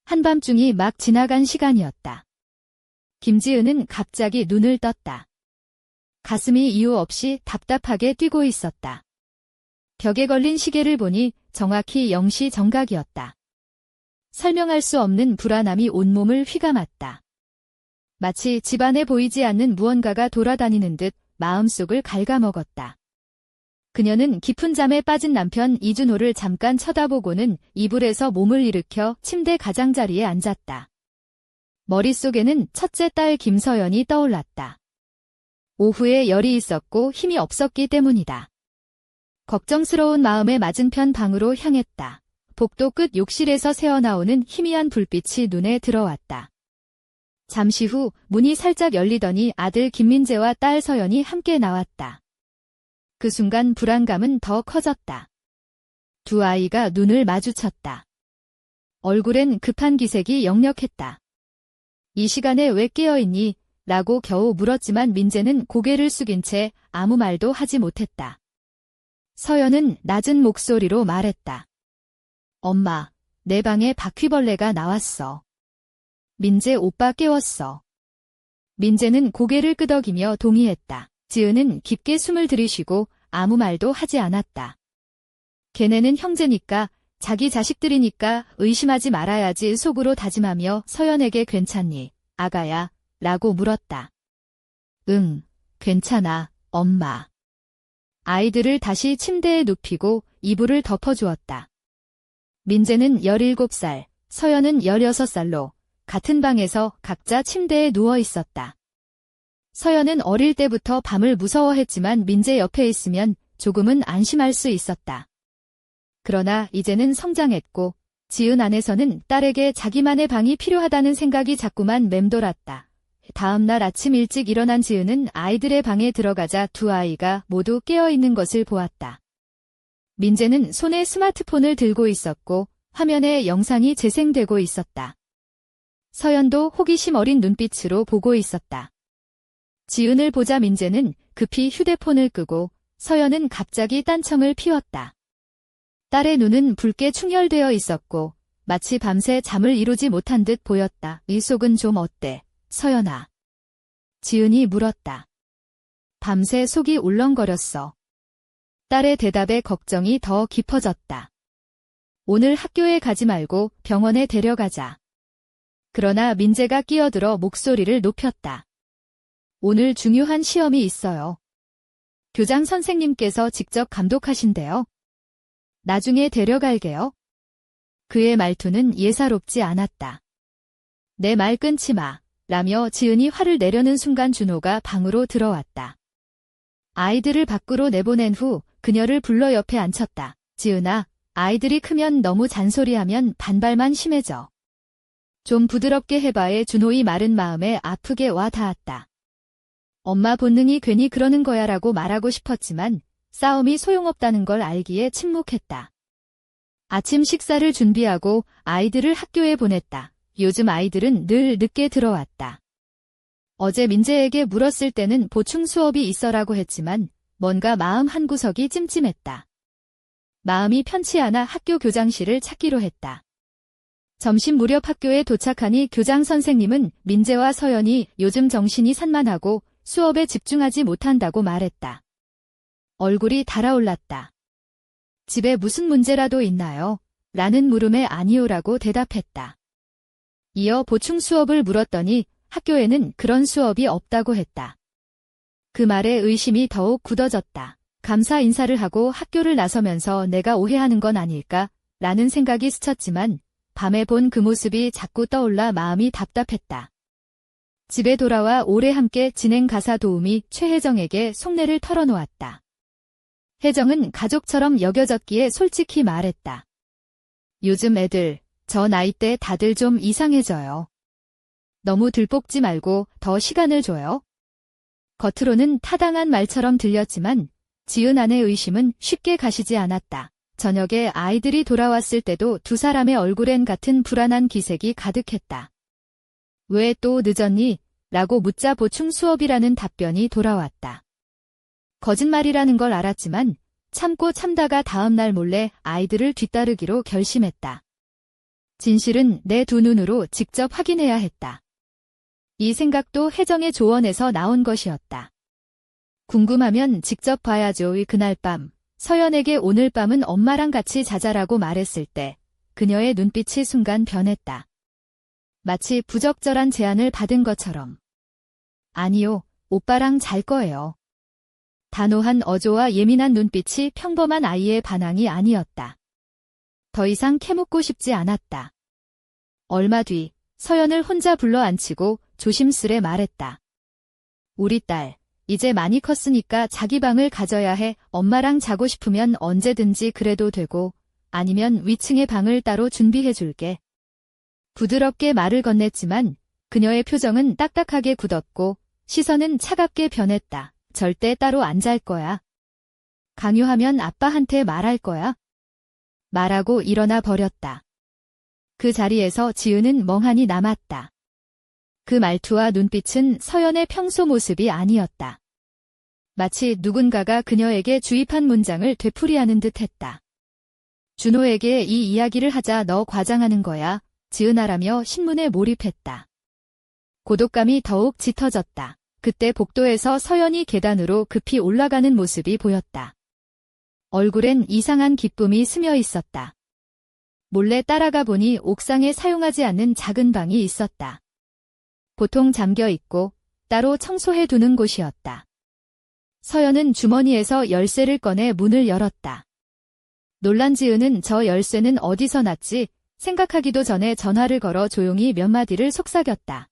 한밤중이 막 지나간 시간이었다. 김지은은 갑자기 눈을 떴다. 가슴이 이유 없이 답답하게 뛰고 있었다. 벽에 걸린 시계를 보니 정확히 0시 정각이었다. 설명할 수 없는 불안함이 온몸을 휘감았다. 마치 집안에 보이지 않는 무언가가 돌아다니는 듯 마음속을 갉아먹었다. 그녀는 깊은 잠에 빠진 남편 이준호를 잠깐 쳐다보고는 이불에서 몸을 일으켜 침대 가장자리에 앉았다. 머릿속에는 첫째 딸 김서연이 떠올랐다. 오후에 열이 있었고 힘이 없었기 때문이다. 걱정스러운 마음에 맞은편 방으로 향했다. 복도 끝 욕실에서 새어나오는 희미한 불빛이 눈에 들어왔다. 잠시 후 문이 살짝 열리더니 아들 김민재와 딸 서연이 함께 나왔다. 그 순간 불안감은 더 커졌다. 두 아이가 눈을 마주쳤다. 얼굴엔 급한 기색이 역력했다. 이 시간에 왜 깨어있니? 라고 겨우 물었지만 민재는 고개를 숙인 채 아무 말도 하지 못했다. 서연은 낮은 목소리로 말했다. 엄마, 내 방에 바퀴벌레가 나왔어. 민재 오빠 깨웠어. 민재는 고개를 끄덕이며 동의했다. 지은은 깊게 숨을 들이쉬고 아무 말도 하지 않았다. 걔네는 형제니까, 자기 자식들이니까 의심하지 말아야지 속으로 다짐하며 서연에게 괜찮니, 아가야? 라고 물었다. 응, 괜찮아, 엄마. 아이들을 다시 침대에 눕히고 이불을 덮어주었다. 민재는 17살, 서연은 16살로 같은 방에서 각자 침대에 누워 있었다. 서연은 어릴 때부터 밤을 무서워했지만 민재 옆에 있으면 조금은 안심할 수 있었다. 그러나 이제는 성장했고 지은 안에서는 딸에게 자기만의 방이 필요하다는 생각이 자꾸만 맴돌았다. 다음 날 아침 일찍 일어난 지은은 아이들의 방에 들어가자 두 아이가 모두 깨어있는 것을 보았다. 민재는 손에 스마트폰을 들고 있었고 화면에 영상이 재생되고 있었다. 서연도 호기심 어린 눈빛으로 보고 있었다. 지은을 보자 민재는 급히 휴대폰을 끄고 서연은 갑자기 딴청을 피웠다. 딸의 눈은 붉게 충혈되어 있었고 마치 밤새 잠을 이루지 못한 듯 보였다. 이 속은 좀 어때, 서연아? 지은이 물었다. 밤새 속이 울렁거렸어. 딸의 대답에 걱정이 더 깊어졌다. 오늘 학교에 가지 말고 병원에 데려가자. 그러나 민재가 끼어들어 목소리를 높였다. 오늘 중요한 시험이 있어요. 교장 선생님께서 직접 감독하신대요. 나중에 데려갈게요. 그의 말투는 예사롭지 않았다. 내 말 끊지 마. 라며 지은이 화를 내려는 순간 준호가 방으로 들어왔다. 아이들을 밖으로 내보낸 후 그녀를 불러 옆에 앉혔다. 지은아, 아이들이 크면 너무 잔소리하면 반발만 심해져. 좀 부드럽게 해봐에 준호의 마른 마음에 아프게 와 닿았다. 엄마 본능이 괜히 그러는 거야라고 말하고 싶었지만 싸움이 소용없다는 걸 알기에 침묵했다. 아침 식사를 준비하고 아이들을 학교에 보냈다. 요즘 아이들은 늘 늦게 들어왔다. 어제 민재에게 물었을 때는 보충 수업이 있어라고 했지만 뭔가 마음 한구석이 찜찜했다. 마음이 편치 않아 학교 교장실을 찾기로 했다. 점심 무렵 학교에 도착하니 교장 선생님은 민재와 서연이 요즘 정신이 산만하고 수업에 집중하지 못한다고 말했다. 얼굴이 달아올랐다. 집에 무슨 문제라도 있나요? 라는 물음에 아니오라고 대답했다. 이어 보충 수업을 물었더니 학교에는 그런 수업이 없다고 했다. 그 말에 의심이 더욱 굳어졌다. 감사 인사를 하고 학교를 나서면서 내가 오해하는 건 아닐까? 라는 생각이 스쳤지만 밤에 본 그 모습이 자꾸 떠올라 마음이 답답했다. 집에 돌아와 오래 함께 지낸 가사 도우미 최혜정에게 속내를 털어놓았다. 혜정은 가족처럼 여겨졌기에 솔직히 말했다. 요즘 애들, 저 나이 때 다들 좀 이상해져요. 너무 들볶지 말고 더 시간을 줘요. 겉으로는 타당한 말처럼 들렸지만 지은 안의 의심은 쉽게 가시지 않았다. 저녁에 아이들이 돌아왔을 때도 두 사람의 얼굴엔 같은 불안한 기색이 가득했다. 왜 또 늦었니? 라고 묻자 보충 수업이라는 답변이 돌아왔다. 거짓말이라는 걸 알았지만 참고 참다가 다음 날 몰래 아이들을 뒤따르기로 결심했다. 진실은 내 두 눈으로 직접 확인해야 했다. 이 생각도 혜정의 조언에서 나온 것이었다. 궁금하면 직접 봐야죠. 그날 밤, 서연에게 오늘 밤은 엄마랑 같이 자자라고 말했을 때 그녀의 눈빛이 순간 변했다. 마치 부적절한 제안을 받은 것처럼. 아니요, 오빠랑 잘 거예요. 단호한 어조와 예민한 눈빛이 평범한 아이의 반항이 아니었다. 더 이상 캐묻고 싶지 않았다. 얼마 뒤 서연을 혼자 불러 앉히고 조심스레 말했다. 우리 딸, 이제 많이 컸으니까 자기 방을 가져야 해. 엄마랑 자고 싶으면 언제든지 그래도 되고 아니면 위층에 방을 따로 준비해 줄게. 부드럽게 말을 건넸지만 그녀의 표정은 딱딱하게 굳었고 시선은 차갑게 변했다. 절대 따로 안 잘 거야. 강요하면 아빠한테 말할 거야. 말하고 일어나 버렸다. 그 자리에서 지은은 멍하니 남았다. 그 말투와 눈빛은 서연의 평소 모습이 아니었다. 마치 누군가가 그녀에게 주입한 문장을 되풀이하는 듯했다. 준호에게 이 이야기를 하자 너 과장하는 거야, 지은아라며 신문에 몰입했다. 고독감이 더욱 짙어졌다. 그때 복도에서 서연이 계단으로 급히 올라가는 모습이 보였다. 얼굴엔 이상한 기쁨이 스며 있었다. 몰래 따라가 보니 옥상에 사용하지 않는 작은 방이 있었다. 보통 잠겨 있고 따로 청소해 두는 곳이었다. 서연은 주머니에서 열쇠를 꺼내 문을 열었다. 놀란 지은은 저 열쇠는 어디서 났지 생각하기도 전에 전화를 걸어 조용히 몇 마디를 속삭였다.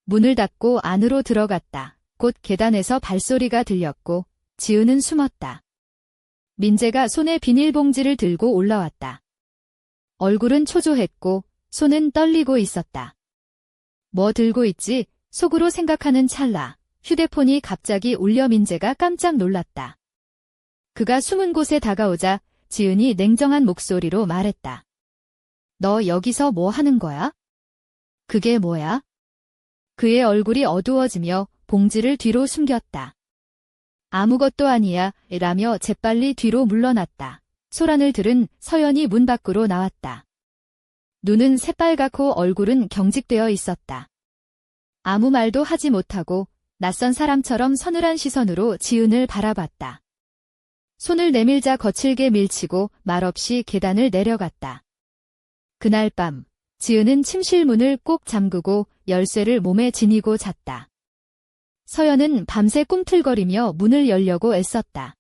문을 닫고 안으로 들어갔다. 곧 계단에서 발소리가 들렸고 지은은 숨었다. 민재가 손에 비닐봉지를 들고 올라왔다. 얼굴은 초조했고 손은 떨리고 있었다. 뭐 들고 있지? 속으로 생각하는 찰나 휴대폰이 갑자기 울려 민재가 깜짝 놀랐다. 그가 숨은 곳에 다가오자 지은이 냉정한 목소리로 말했다. 너 여기서 뭐 하는 거야? 그게 뭐야? 그의 얼굴이 어두워지며 봉지를 뒤로 숨겼다. 아무것도 아니야 라며 재빨리 뒤로 물러났다. 소란을 들은 서연이 문 밖으로 나왔다. 눈은 새빨갛고 얼굴은 경직되어 있었다. 아무 말도 하지 못하고 낯선 사람처럼 서늘한 시선으로 지은을 바라봤다. 손을 내밀자 거칠게 밀치고 말없이 계단을 내려갔다. 그날 밤 지은은 침실 문을 꼭 잠그고 열쇠를 몸에 지니고 잤다. 서연은 밤새 꿈틀거리며 문을 열려고 애썼다.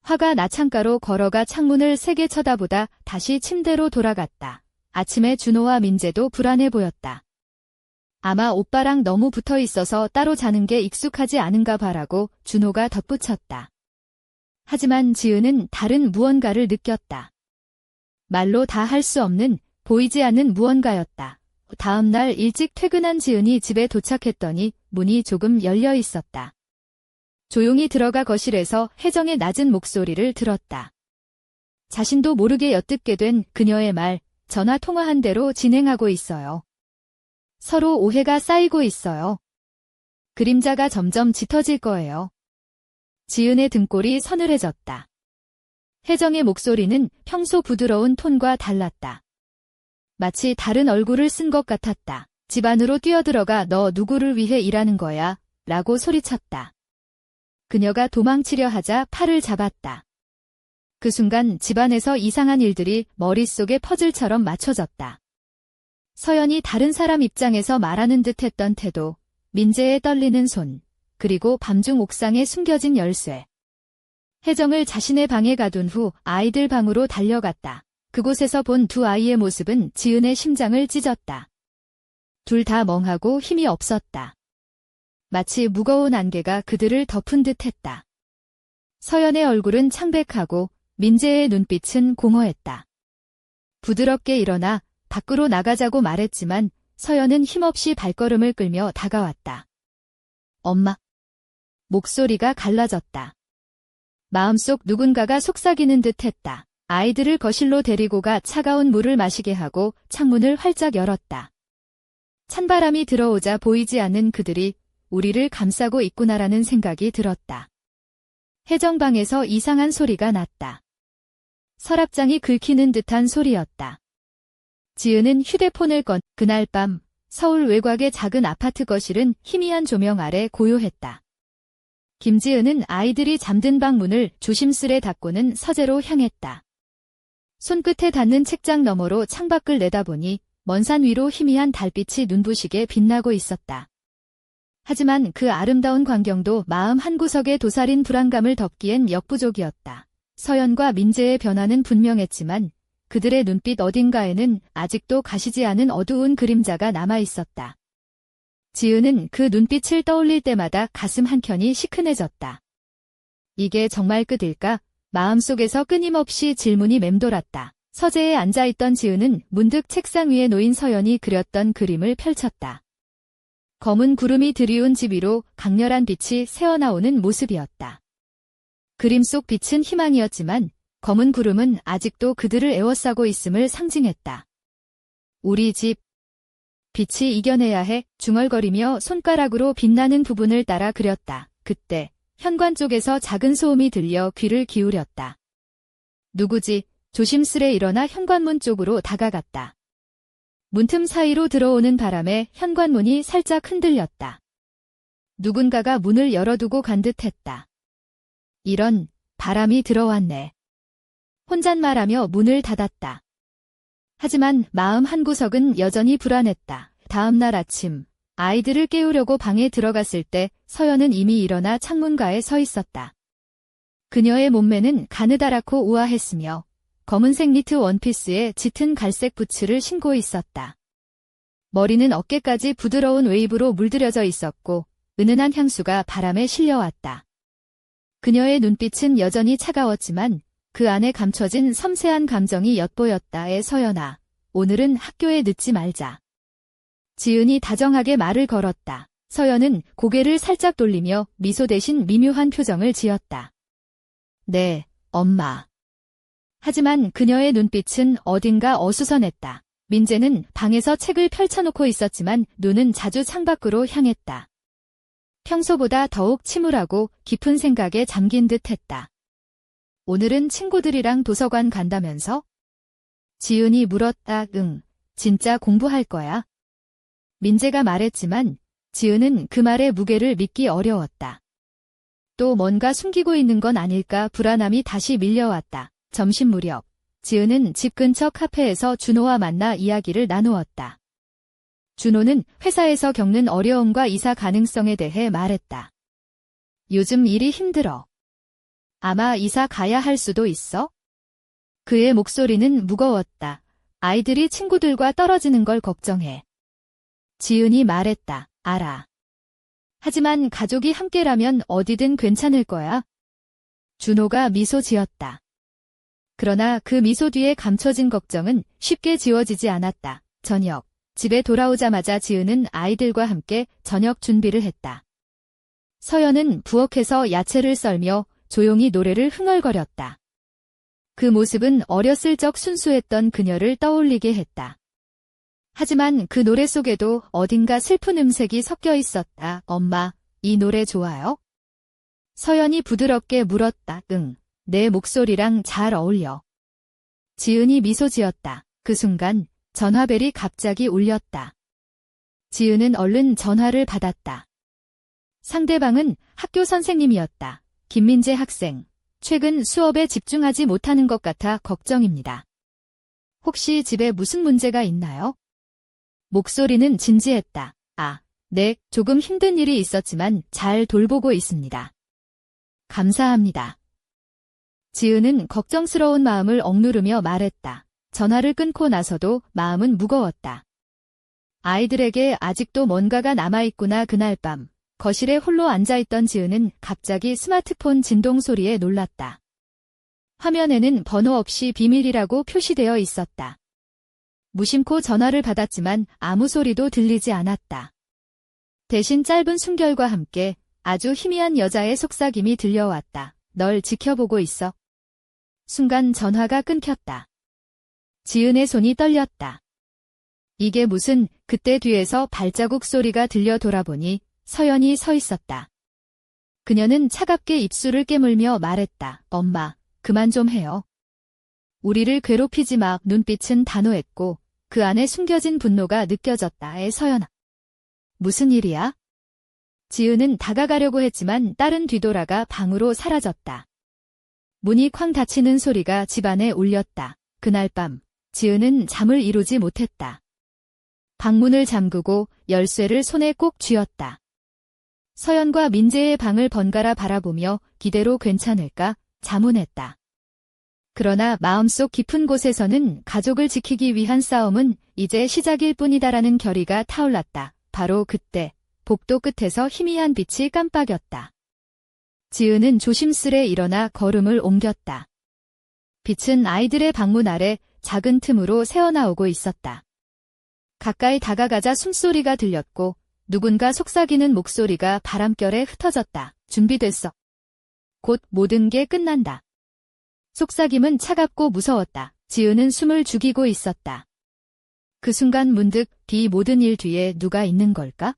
화가 나 창가로 걸어가 창문을 세게 쳐다보다 다시 침대로 돌아갔다. 아침에 준호와 민재도 불안해 보였다. 아마 오빠랑 너무 붙어 있어서 따로 자는 게 익숙하지 않은가 봐라고 준호가 덧붙였다. 하지만 지은은 다른 무언가를 느꼈다. 말로 다 할 수 없는 보이지 않는 무언가였다. 다음 날 일찍 퇴근한 지은이 집에 도착했더니 문이 조금 열려 있었다. 조용히 들어가 거실에서 혜정의 낮은 목소리를 들었다. 자신도 모르게 엿듣게 된 그녀의 말, 전화 통화한 대로 진행하고 있어요. 서로 오해가 쌓이고 있어요. 그림자가 점점 짙어질 거예요. 지은의 등골이 서늘해졌다. 혜정의 목소리는 평소 부드러운 톤과 달랐다. 마치 다른 얼굴을 쓴 것 같았다. 집 안으로 뛰어들어가 너 누구를 위해 일하는 거야? 라고 소리쳤다. 그녀가 도망치려 하자 팔을 잡았다. 그 순간 집안에서 이상한 일들이 머릿속에 퍼즐처럼 맞춰졌다. 서연이 다른 사람 입장에서 말하는 듯했던 태도, 민재의 떨리는 손, 그리고 밤중 옥상에 숨겨진 열쇠. 혜정을 자신의 방에 가둔 후 아이들 방으로 달려갔다. 그곳에서 본 두 아이의 모습은 지은의 심장을 찢었다. 둘 다 멍하고 힘이 없었다. 마치 무거운 안개가 그들을 덮은 듯했다. 서연의 얼굴은 창백하고 민재의 눈빛은 공허했다. 부드럽게 일어나 밖으로 나가자고 말했지만 서연은 힘없이 발걸음을 끌며 다가왔다. 엄마. 목소리가 갈라졌다. 마음속 누군가가 속삭이는 듯했다. 아이들을 거실로 데리고 가 차가운 물을 마시게 하고 창문을 활짝 열었다. 찬바람이 들어오자 보이지 않는 그들이 우리를 감싸고 있구나라는 생각이 들었다. 혜정방에서 이상한 소리가 났다. 서랍장이 긁히는 듯한 소리였다. 지은은 휴대폰을 그날 밤 서울 외곽의 작은 아파트 거실은 희미한 조명 아래 고요했다. 김지은은 아이들이 잠든 방 문을 조심스레 닫고는 서재로 향했다. 손끝에 닿는 책장 너머로 창밖을 내다보니 먼 산 위로 희미한 달빛이 눈부시게 빛나고 있었다. 하지만 그 아름다운 광경도 마음 한구석에 도사린 불안감을 덮기엔 역부족이었다. 서연과 민재의 변화는 분명했지만 그들의 눈빛 어딘가에는 아직도 가시지 않은 어두운 그림자가 남아있었다. 지은은 그 눈빛을 떠올릴 때마다 가슴 한켠이 시큰해졌다. 이게 정말 끝일까? 마음속에서 끊임없이 질문이 맴돌았다. 서재에 앉아있던 지은은 문득 책상 위에 놓인 서연이 그렸던 그림을 펼쳤다. 검은 구름이 드리운 집 위로 강렬한 빛이 새어나오는 모습이었다. 그림 속 빛은 희망이었지만 검은 구름은 아직도 그들을 에워싸고 있음을 상징했다. 우리 집. 빛이 이겨내야 해. 중얼거리며 손가락으로 빛나는 부분을 따라 그렸다. 그때 현관 쪽에서 작은 소음이 들려 귀를 기울였다. 누구지? 조심스레 일어나 현관문 쪽으로 다가갔다. 문틈 사이로 들어오는 바람에 현관문이 살짝 흔들렸다. 누군가가 문을 열어두고 간 듯했다. 이런, 바람이 들어왔네. 혼잣말하며 문을 닫았다. 하지만 마음 한구석은 여전히 불안했다. 다음 날 아침, 아이들을 깨우려고 방에 들어갔을 때 서연은 이미 일어나 창문가에 서 있었다. 그녀의 몸매는 가느다랗고 우아했으며 검은색 니트 원피스에 짙은 갈색 부츠를 신고 있었다. 머리는 어깨까지 부드러운 웨이브로 물들여져 있었고 은은한 향수가 바람에 실려왔다. 그녀의 눈빛은 여전히 차가웠지만 그 안에 감춰진 섬세한 감정이 엿보였다. 서연아, 오늘은 학교에 늦지 말자. 지은이 다정하게 말을 걸었다. 서연은 고개를 살짝 돌리며 미소 대신 미묘한 표정을 지었다. 네, 엄마. 하지만 그녀의 눈빛은 어딘가 어수선했다. 민재는 방에서 책을 펼쳐놓고 있었지만 눈은 자주 창밖으로 향했다. 평소보다 더욱 침울하고 깊은 생각에 잠긴 듯했다. 오늘은 친구들이랑 도서관 간다면서? 지은이 물었다. 응, 진짜 공부할 거야. 민재가 말했지만 지은은 그 말의 무게를 믿기 어려웠다. 또 뭔가 숨기고 있는 건 아닐까 불안함이 다시 밀려왔다. 점심 무렵, 지은은 집 근처 카페에서 준호와 만나 이야기를 나누었다. 준호는 회사에서 겪는 어려움과 이사 가능성에 대해 말했다. 요즘 일이 힘들어. 아마 이사 가야 할 수도 있어? 그의 목소리는 무거웠다. 아이들이 친구들과 떨어지는 걸 걱정해. 지은이 말했다. 알아. 하지만 가족이 함께라면 어디든 괜찮을 거야. 준호가 미소 지었다. 그러나 그 미소 뒤에 감춰진 걱정은 쉽게 지워지지 않았다. 저녁, 집에 돌아오자마자 지은은 아이들과 함께 저녁 준비를 했다. 서연은 부엌에서 야채를 썰며 조용히 노래를 흥얼거렸다. 그 모습은 어렸을 적 순수했던 그녀를 떠올리게 했다. 하지만 그 노래 속에도 어딘가 슬픈 음색이 섞여 있었다. 엄마, 이 노래 좋아요? 서연이 부드럽게 물었다. 응, 내 목소리랑 잘 어울려. 지은이 미소 지었다. 그 순간 전화벨이 갑자기 울렸다. 지은은 얼른 전화를 받았다. 상대방은 학교 선생님이었다. 김민재 학생. 최근 수업에 집중하지 못하는 것 같아 걱정입니다. 혹시 집에 무슨 문제가 있나요? 목소리는 진지했다. 아, 네, 조금 힘든 일이 있었지만 잘 돌보고 있습니다. 감사합니다. 지은은 걱정스러운 마음을 억누르며 말했다. 전화를 끊고 나서도 마음은 무거웠다. 아이들에게 아직도 뭔가가 남아있구나. 그날 밤, 거실에 홀로 앉아있던 지은은 갑자기 스마트폰 진동 소리에 놀랐다. 화면에는 번호 없이 비밀이라고 표시되어 있었다. 무심코 전화를 받았지만 아무 소리도 들리지 않았다. 대신 짧은 숨결과 함께 아주 희미한 여자의 속삭임이 들려왔다. 널 지켜보고 있어. 순간 전화가 끊겼다. 지은의 손이 떨렸다. 이게 무슨, 그때 뒤에서 발자국 소리가 들려 돌아보니 서연이 서 있었다. 그녀는 차갑게 입술을 깨물며 말했다. 엄마, 그만 좀 해요. 우리를 괴롭히지 마. 눈빛은 단호했고 그 안에 숨겨진 분노가 느껴졌다. 서연아. 무슨 일이야? 지은은 다가가려고 했지만 딸은 뒤돌아가 방으로 사라졌다. 문이 쾅 닫히는 소리가 집안에 울렸다. 그날 밤, 지은은 잠을 이루지 못했다. 방문을 잠그고 열쇠를 손에 꼭 쥐었다. 서연과 민재의 방을 번갈아 바라보며 기대로 괜찮을까 자문했다. 그러나 마음속 깊은 곳에서는 가족을 지키기 위한 싸움은 이제 시작일 뿐이다라는 결의가 타올랐다. 바로 그때 복도 끝에서 희미한 빛이 깜빡였다. 지은은 조심스레 일어나 걸음을 옮겼다. 빛은 아이들의 방문 아래 작은 틈으로 새어나오고 있었다. 가까이 다가가자 숨소리가 들렸고 누군가 속삭이는 목소리가 바람결에 흩어졌다. 준비됐어. 곧 모든 게 끝난다. 속삭임은 차갑고 무서웠다. 지은은 숨을 죽이고 있었다. 그 순간 문득 이 모든 일 뒤에 누가 있는 걸까?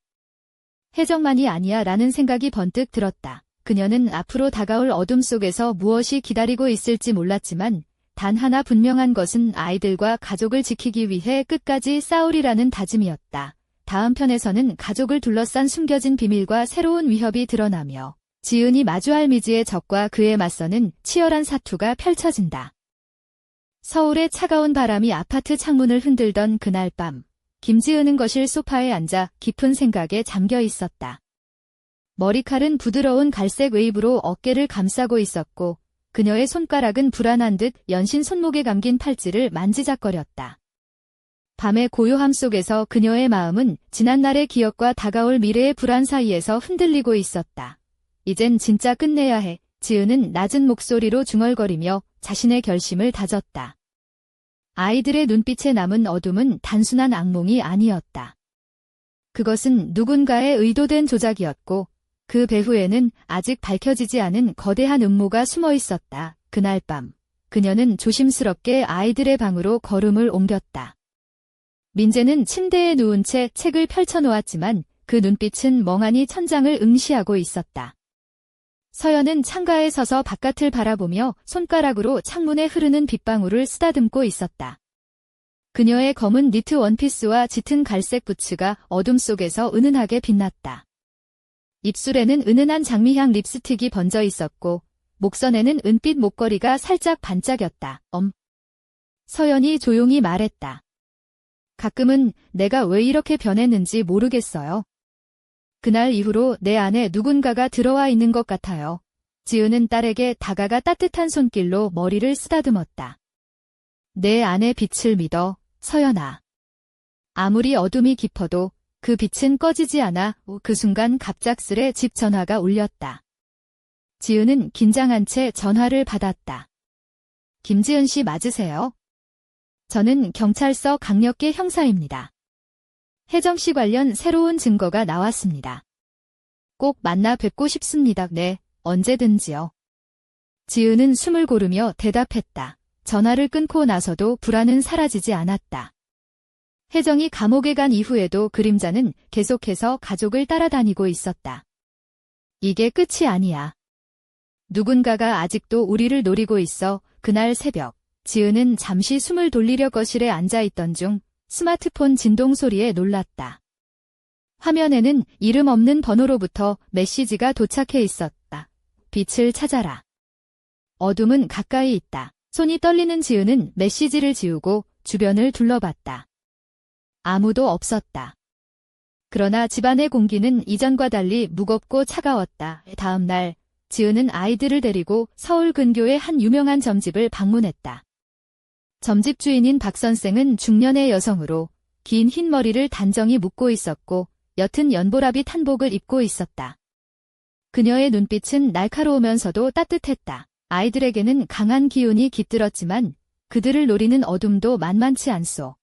혜정만이 아니야 라는 생각이 번뜩 들었다. 그녀는 앞으로 다가올 어둠 속에서 무엇이 기다리고 있을지 몰랐지만 단 하나 분명한 것은 아이들과 가족을 지키기 위해 끝까지 싸우리라는 다짐이었다. 다음 편에서는 가족을 둘러싼 숨겨진 비밀과 새로운 위협이 드러나며 지은이 마주할 미지의 적과 그에 맞서는 치열한 사투가 펼쳐진다. 서울의 차가운 바람이 아파트 창문을 흔들던 그날 밤, 김지은은 거실 소파에 앉아 깊은 생각에 잠겨 있었다. 머리칼은 부드러운 갈색 웨이브로 어깨를 감싸고 있었고 그녀의 손가락은 불안한 듯 연신 손목에 감긴 팔찌를 만지작거렸다. 밤의 고요함 속에서 그녀의 마음은 지난날의 기억과 다가올 미래의 불안 사이에서 흔들리고 있었다. 이젠 진짜 끝내야 해. 지은은 낮은 목소리로 중얼거리며 자신의 결심을 다졌다. 아이들의 눈빛에 남은 어둠은 단순한 악몽이 아니었다. 그것은 누군가의 의도된 조작이었고 그 배후에는 아직 밝혀지지 않은 거대한 음모가 숨어 있었다. 그날 밤, 그녀는 조심스럽게 아이들의 방으로 걸음을 옮겼다. 민재는 침대에 누운 채 책을 펼쳐놓았지만 그 눈빛은 멍하니 천장을 응시하고 있었다. 서연은 창가에 서서 바깥을 바라보며 손가락으로 창문에 흐르는 빗방울을 쓰다듬고 있었다. 그녀의 검은 니트 원피스와 짙은 갈색 부츠가 어둠 속에서 은은하게 빛났다. 입술에는 은은한 장미향 립스틱이 번져 있었고 목선에는 은빛 목걸이가 살짝 반짝였다. 서연이 조용히 말했다. 가끔은 내가 왜 이렇게 변했는지 모르겠어요. 그날 이후로 내 안에 누군가가 들어와 있는 것 같아요. 지은은 딸에게 다가가 따뜻한 손길로 머리를 쓰다듬었다. 내 안의 빛을 믿어, 서연아. 아무리 어둠이 깊어도 그 빛은 꺼지지 않아. 그 순간 갑작스레 집 전화가 울렸다. 지은은 긴장한 채 전화를 받았다. 김지은 씨 맞으세요? 저는 경찰서 강력계 형사입니다. 혜정 씨 관련 새로운 증거가 나왔습니다. 꼭 만나 뵙고 싶습니다. 네, 언제든지요. 지은은 숨을 고르며 대답했다. 전화를 끊고 나서도 불안은 사라지지 않았다. 혜정이 감옥에 간 이후에도 그림자는 계속해서 가족을 따라다니고 있었다. 이게 끝이 아니야. 누군가가 아직도 우리를 노리고 있어. 그날 새벽, 지은은 잠시 숨을 돌리려 거실에 앉아있던 중 스마트폰 진동 소리에 놀랐다. 화면에는 이름 없는 번호로부터 메시지가 도착해 있었다. 빛을 찾아라. 어둠은 가까이 있다. 손이 떨리는 지은은 메시지를 지우고 주변을 둘러봤다. 아무도 없었다. 그러나 집안의 공기는 이전과 달리 무겁고 차가웠다. 다음 날, 지은은 아이들을 데리고 서울 근교의 한 유명한 점집을 방문했다. 점집 주인인 박 선생은 중년의 여성으로 긴 흰 머리를 단정히 묶고 있었고 옅은 연보라빛 한복을 입고 있었다. 그녀의 눈빛은 날카로우면서도 따뜻했다. 아이들에게는 강한 기운이 깃들었지만 그들을 노리는 어둠도 만만치 않소.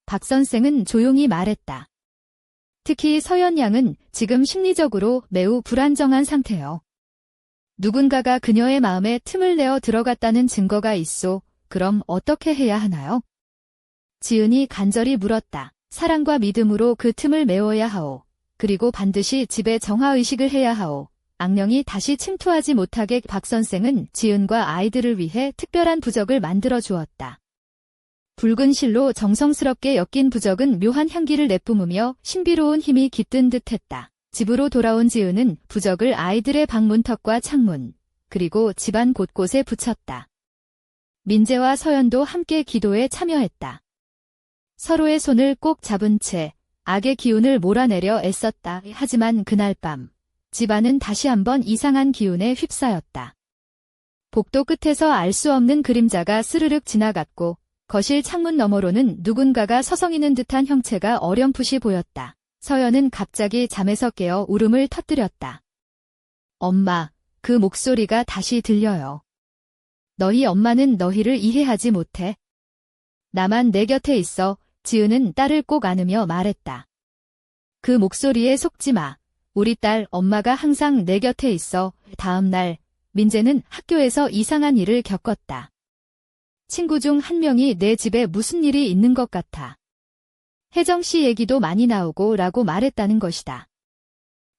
박 선생은 조용히 말했다. 특히 서연 양은 지금 심리적으로 매우 불안정한 상태요. 누군가가 그녀의 마음에 틈을 내어 들어갔다는 증거가 있소. 그럼 어떻게 해야 하나요? 지은이 간절히 물었다. 사랑과 믿음으로 그 틈을 메워야 하오. 그리고 반드시 집에 정화의식을 해야 하오. 악령이 다시 침투하지 못하게 박 선생은 지은과 아이들을 위해 특별한 부적을 만들어 주었다. 붉은 실로 정성스럽게 엮인 부적은 묘한 향기를 내뿜으며 신비로운 힘이 깃든 듯했다. 집으로 돌아온 지은은 부적을 아이들의 방 문턱과 창문, 그리고 집안 곳곳에 붙였다. 민재와 서연도 함께 기도에 참여했다. 서로의 손을 꼭 잡은 채 악의 기운을 몰아내려 애썼다. 하지만 그날 밤, 집안은 다시 한번 이상한 기운에 휩싸였다. 복도 끝에서 알 수 없는 그림자가 스르륵 지나갔고 거실 창문 너머로는 누군가가 서성이는 듯한 형체가 어렴풋이 보였다. 서연은 갑자기 잠에서 깨어 울음을 터뜨렸다. 엄마, 그 목소리가 다시 들려요. 너희 엄마는 너희를 이해하지 못해. 나만 내 곁에 있어. 지은은 딸을 꼭 안으며 말했다. 그 목소리에 속지 마. 우리 딸 엄마가 항상 내 곁에 있어. 다음 날, 민재는 학교에서 이상한 일을 겪었다. 친구 중 한 명이 내 집에 무슨 일이 있는 것 같아. 혜정 씨 얘기도 많이 나오고 라고 말했다는 것이다.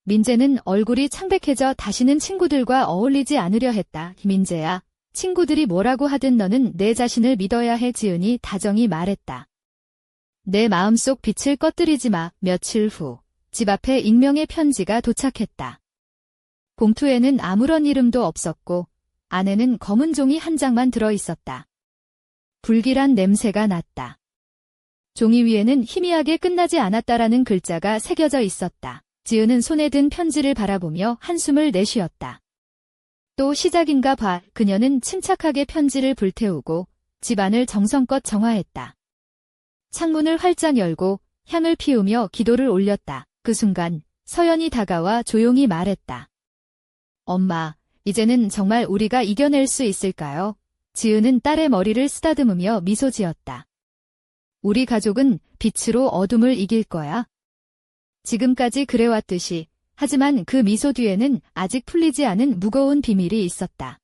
민재는 얼굴이 창백해져 다시는 친구들과 어울리지 않으려 했다. 민재야, 친구들이 뭐라고 하든 너는 내 자신을 믿어야 해. 지은이 다정히 말했다. 내 마음속 빛을 꺼뜨리지 마. 며칠 후, 집 앞에 익명의 편지가 도착했다. 봉투에는 아무런 이름도 없었고 안에는 검은 종이 한 장만 들어 있었다. 불길한 냄새가 났다. 종이 위에는 희미하게 끝나지 않았다라는 글자가 새겨져 있었다. 지은은 손에 든 편지를 바라보며 한숨을 내쉬었다. 또 시작인가 봐. 그녀는 침착하게 편지를 불태우고 집안을 정성껏 정화했다. 창문을 활짝 열고 향을 피우며 기도를 올렸다. 그 순간 서연이 다가와 조용히 말했다. 엄마, 이제는 정말 우리가 이겨낼 수 있을까요? 지은은 딸의 머리를 쓰다듬으며 미소 지었다. 우리 가족은 빛으로 어둠을 이길 거야. 지금까지 그래왔듯이. 하지만 그 미소 뒤에는 아직 풀리지 않은 무거운 비밀이 있었다.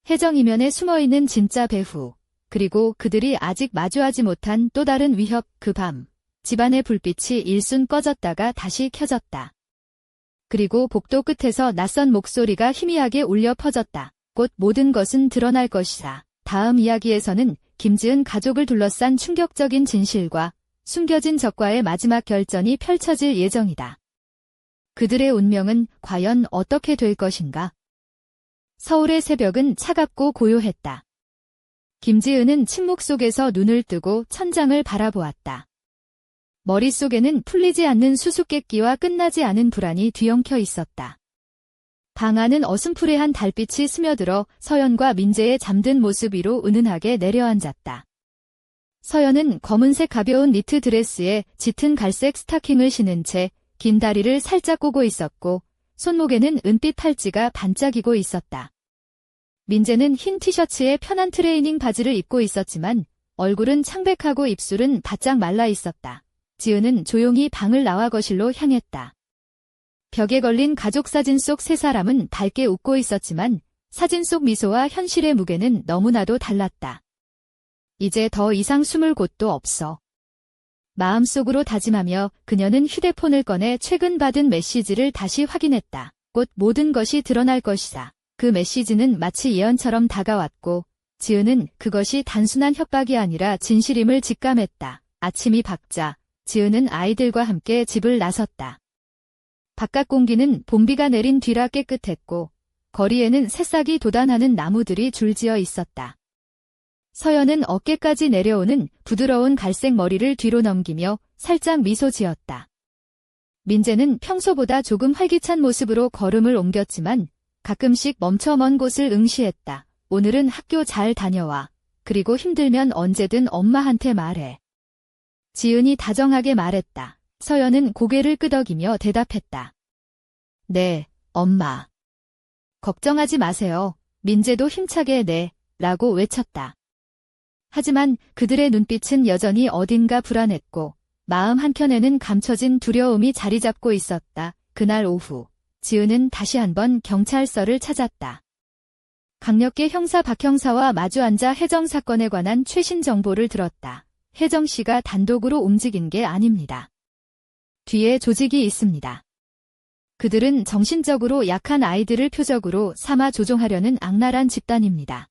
혜정 이면에 숨어있는 진짜 배후, 그리고 그들이 아직 마주하지 못한 또 다른 위협. 그 밤, 집안의 불빛이 일순 꺼졌다가 다시 켜졌다. 그리고 복도 끝에서 낯선 목소리가 희미하게 울려 퍼졌다. 곧 모든 것은 드러날 것이다. 다음 이야기에서는 김지은 가족을 둘러싼 충격적인 진실과 숨겨진 적과의 마지막 결전이 펼쳐질 예정이다. 그들의 운명은 과연 어떻게 될 것인가? 서울의 새벽은 차갑고 고요했다. 김지은은 침묵 속에서 눈을 뜨고 천장을 바라보았다. 머릿속에는 풀리지 않는 수수께끼와 끝나지 않은 불안이 뒤엉켜 있었다. 방 안은 어슴푸레한 달빛이 스며들어 서연과 민재의 잠든 모습 위로 은은하게 내려앉았다. 서연은 검은색 가벼운 니트 드레스에 짙은 갈색 스타킹을 신은 채 긴 다리를 살짝 꼬고 있었고 손목에는 은빛 팔찌가 반짝이고 있었다. 민재는 흰 티셔츠에 편한 트레이닝 바지를 입고 있었지만 얼굴은 창백하고 입술은 바짝 말라 있었다. 지은은 조용히 방을 나와 거실로 향했다. 벽에 걸린 가족 사진 속 세 사람은 밝게 웃고 있었지만 사진 속 미소와 현실의 무게는 너무나도 달랐다. 이제 더 이상 숨을 곳도 없어. 마음속으로 다짐하며 그녀는 휴대폰을 꺼내 최근 받은 메시지를 다시 확인했다. 곧 모든 것이 드러날 것이다. 그 메시지는 마치 예언처럼 다가왔고 지은은 그것이 단순한 협박이 아니라 진실임을 직감했다. 아침이 밝자 지은은 아이들과 함께 집을 나섰다. 바깥 공기는 봄비가 내린 뒤라 깨끗했고 거리에는 새싹이 돋아나는 나무들이 줄지어 있었다. 서연은 어깨까지 내려오는 부드러운 갈색 머리를 뒤로 넘기며 살짝 미소 지었다. 민재는 평소보다 조금 활기찬 모습으로 걸음을 옮겼지만 가끔씩 멈춰 먼 곳을 응시했다. 오늘은 학교 잘 다녀와. 그리고 힘들면 언제든 엄마한테 말해. 지은이 다정하게 말했다. 서연은 고개를 끄덕이며 대답했다. 네, 엄마. 걱정하지 마세요. 민재도 힘차게 네, 라고 외쳤다. 하지만 그들의 눈빛은 여전히 어딘가 불안했고 마음 한켠에는 감춰진 두려움이 자리 잡고 있었다. 그날 오후, 지은은 다시 한번 경찰서를 찾았다. 강력계 형사 박 형사와 마주 앉아 혜정 사건에 관한 최신 정보를 들었다. 혜정 씨가 단독으로 움직인 게 아닙니다. 뒤에 조직이 있습니다. 그들은 정신적으로 약한 아이들을 표적으로 삼아 조종하려는 악랄한 집단입니다.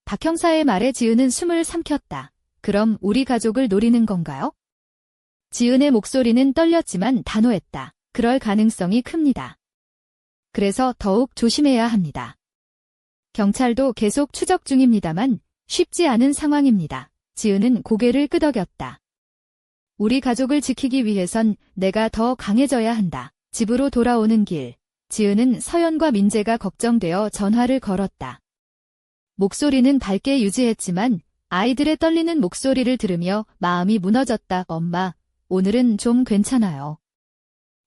박 형사의 말에 지은은 숨을 삼켰다. 그럼 우리 가족을 노리는 건가요? 지은의 목소리는 떨렸지만 단호했다. 그럴 가능성이 큽니다. 그래서 더욱 조심해야 합니다. 경찰도 계속 추적 중입니다만 쉽지 않은 상황입니다. 지은은 고개를 끄덕였다. 우리 가족을 지키기 위해선 내가 더 강해져야 한다. 집으로 돌아오는 길, 지은은 서연과 민재가 걱정되어 전화를 걸었다. 목소리는 밝게 유지했지만 아이들의 떨리는 목소리를 들으며 마음이 무너졌다. 엄마, 오늘은 좀 괜찮아요.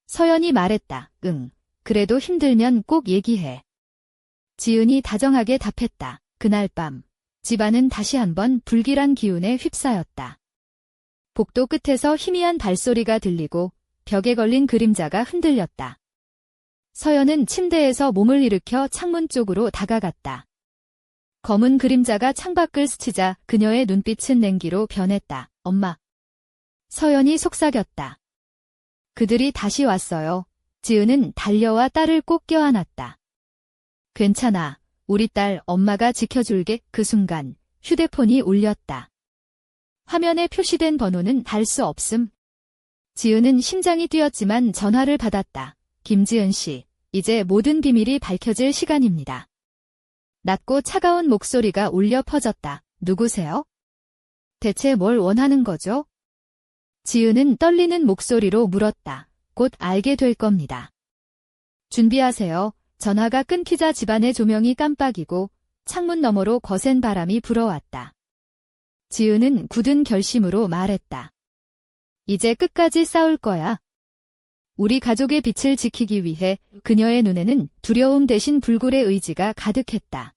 서연이 말했다. 응, 그래도 힘들면 꼭 얘기해. 지은이 다정하게 답했다. 그날 밤, 집안은 다시 한번 불길한 기운에 휩싸였다. 복도 끝에서 희미한 발소리가 들리고 벽에 걸린 그림자가 흔들렸다. 서연은 침대에서 몸을 일으켜 창문 쪽으로 다가갔다. 검은 그림자가 창밖을 스치자 그녀의 눈빛은 냉기로 변했다. 엄마. 서연이 속삭였다. 그들이 다시 왔어요. 지은은 달려와 딸을 꼭 껴안았다. 괜찮아. 우리 딸 엄마가 지켜줄게. 그 순간 휴대폰이 울렸다. 화면에 표시된 번호는 알 수 없음. 지은은 심장이 뛰었지만 전화를 받았다. 김지은 씨, 이제 모든 비밀이 밝혀질 시간입니다. 낮고 차가운 목소리가 울려 퍼졌다. 누구세요? 대체 뭘 원하는 거죠? 지은은 떨리는 목소리로 물었다. 곧 알게 될 겁니다. 준비하세요. 전화가 끊기자 집안의 조명이 깜빡이고 창문 너머로 거센 바람이 불어왔다. 지은은 굳은 결심으로 말했다. 이제 끝까지 싸울 거야. 우리 가족의 빛을 지키기 위해 그녀의 눈에는 두려움 대신 불굴의 의지가 가득했다.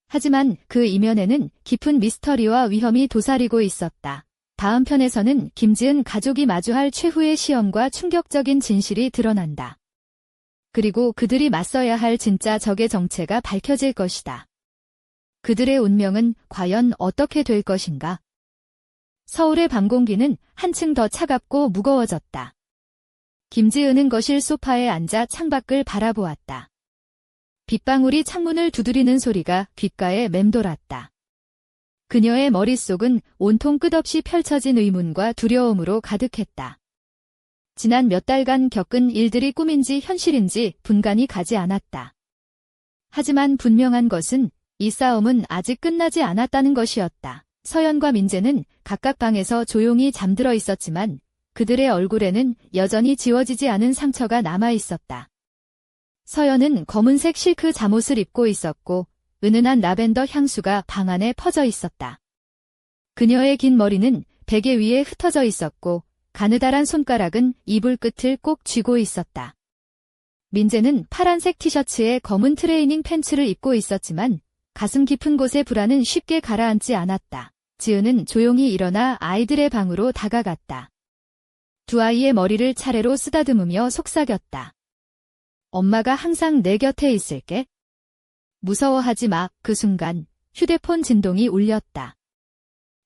하지만 그 이면에는 깊은 미스터리와 위험이 도사리고 있었다. 다음 편에서는 김지은 가족이 마주할 최후의 시험과 충격적인 진실이 드러난다. 그리고 그들이 맞서야 할 진짜 적의 정체가 밝혀질 것이다. 그들의 운명은 과연 어떻게 될 것인가? 서울의 밤 공기는 한층 더 차갑고 무거워졌다. 김지은은 거실 소파에 앉아 창밖을 바라보았다. 빗방울이 창문을 두드리는 소리가 귓가에 맴돌았다. 그녀의 머릿속은 온통 끝없이 펼쳐진 의문과 두려움으로 가득했다. 지난 몇 달간 겪은 일들이 꿈인지 현실인지 분간이 가지 않았다. 하지만 분명한 것은 이 싸움은 아직 끝나지 않았다는 것이었다. 서연과 민재는 각각 방에서 조용히 잠들어 있었지만 그들의 얼굴에는 여전히 지워지지 않은 상처가 남아 있었다. 서연은 검은색 실크 잠옷을 입고 있었고 은은한 라벤더 향수가 방 안에 퍼져 있었다. 그녀의 긴 머리는 베개 위에 흩어져 있었고 가느다란 손가락은 이불 끝을 꼭 쥐고 있었다. 민재는 파란색 티셔츠에 검은 트레이닝 팬츠를 입고 있었지만 가슴 깊은 곳의 불안은 쉽게 가라앉지 않았다. 지은은 조용히 일어나 아이들의 방으로 다가갔다. 두 아이의 머리를 차례로 쓰다듬으며 속삭였다. 엄마가 항상 내 곁에 있을게. 무서워하지 마. 그 순간 휴대폰 진동이 울렸다.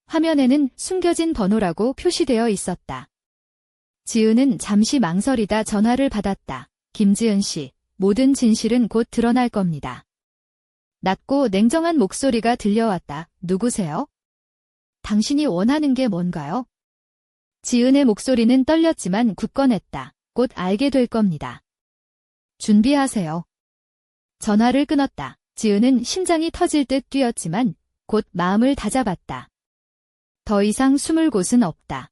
화면에는 숨겨진 번호라고 표시되어 있었다. 지은은 잠시 망설이다 전화를 받았다. 김지은 씨, 모든 진실은 곧 드러날 겁니다. 낮고 냉정한 목소리가 들려왔다. 누구세요? 당신이 원하는 게 뭔가요? 지은의 목소리는 떨렸지만 굳건했다. 곧 알게 될 겁니다. 준비하세요. 전화를 끊었다. 지은은 심장이 터질 듯 뛰었지만 곧 마음을 다잡았다. 더 이상 숨을 곳은 없다.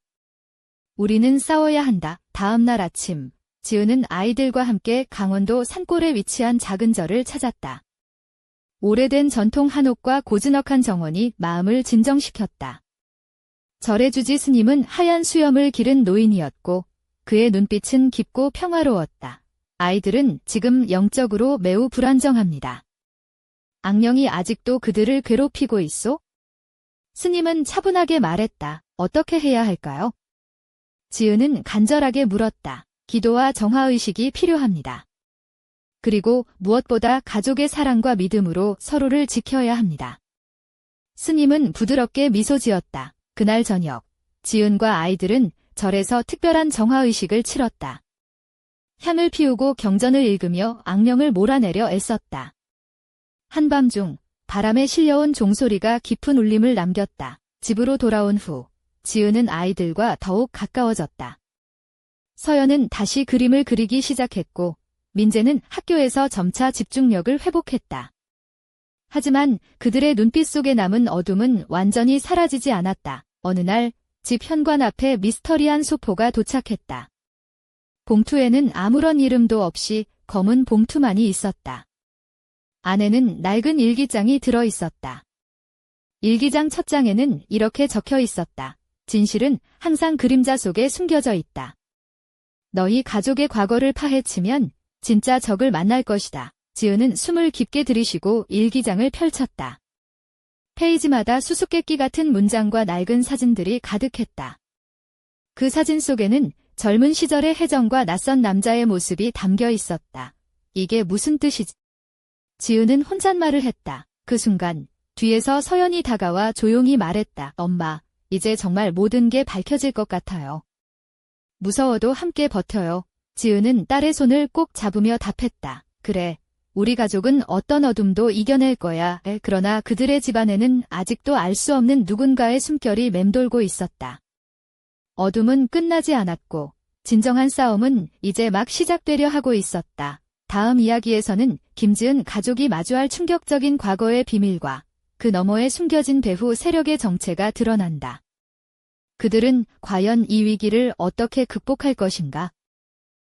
우리는 싸워야 한다. 다음 날 아침, 지은은 아이들과 함께 강원도 산골에 위치한 작은 절을 찾았다. 오래된 전통 한옥과 고즈넉한 정원이 마음을 진정시켰다. 절의 주지 스님은 하얀 수염을 기른 노인이었고 그의 눈빛은 깊고 평화로웠다. 아이들은 지금 영적으로 매우 불안정합니다. 악령이 아직도 그들을 괴롭히고 있소? 스님은 차분하게 말했다. 어떻게 해야 할까요? 지은은 간절하게 물었다. 기도와 정화의식이 필요합니다. 그리고 무엇보다 가족의 사랑과 믿음으로 서로를 지켜야 합니다. 스님은 부드럽게 미소 지었다. 그날 저녁, 지은과 아이들은 절에서 특별한 정화의식을 치렀다. 향을 피우고 경전을 읽으며 악령을 몰아내려 애썼다. 한밤중 바람에 실려온 종소리가 깊은 울림을 남겼다. 집으로 돌아온 후 지은은 아이들과 더욱 가까워졌다. 서연은 다시 그림을 그리기 시작했고 민재는 학교에서 점차 집중력을 회복했다. 하지만 그들의 눈빛 속에 남은 어둠은 완전히 사라지지 않았다. 어느 날 집 현관 앞에 미스터리한 소포가 도착했다. 봉투에는 아무런 이름도 없이 검은 봉투만이 있었다. 안에는 낡은 일기장이 들어 있었다. 일기장 첫 장에는 이렇게 적혀 있었다. 진실은 항상 그림자 속에 숨겨져 있다. 너희 가족의 과거를 파헤치면 진짜 적을 만날 것이다. 지은은 숨을 깊게 들이쉬고 일기장을 펼쳤다. 페이지마다 수수께끼 같은 문장과 낡은 사진들이 가득했다. 그 사진 속에는 젊은 시절의 혜정과 낯선 남자의 모습이 담겨 있었다. 이게 무슨 뜻이지? 지은은 혼잣말을 했다. 그 순간 뒤에서 서연이 다가와 조용히 말했다. 엄마, 이제 정말 모든 게 밝혀질 것 같아요. 무서워도 함께 버텨요. 지은은 딸의 손을 꼭 잡으며 답했다. 그래, 우리 가족은 어떤 어둠도 이겨낼 거야. 그러나 그들의 집안에는 아직도 알 수 없는 누군가의 숨결이 맴돌고 있었다. 어둠은 끝나지 않았고 진정한 싸움은 이제 막 시작되려 하고 있었다. 다음 이야기에서는 김지은 가족이 마주할 충격적인 과거의 비밀과 그 너머에 숨겨진 배후 세력의 정체가 드러난다. 그들은 과연 이 위기를 어떻게 극복할 것인가?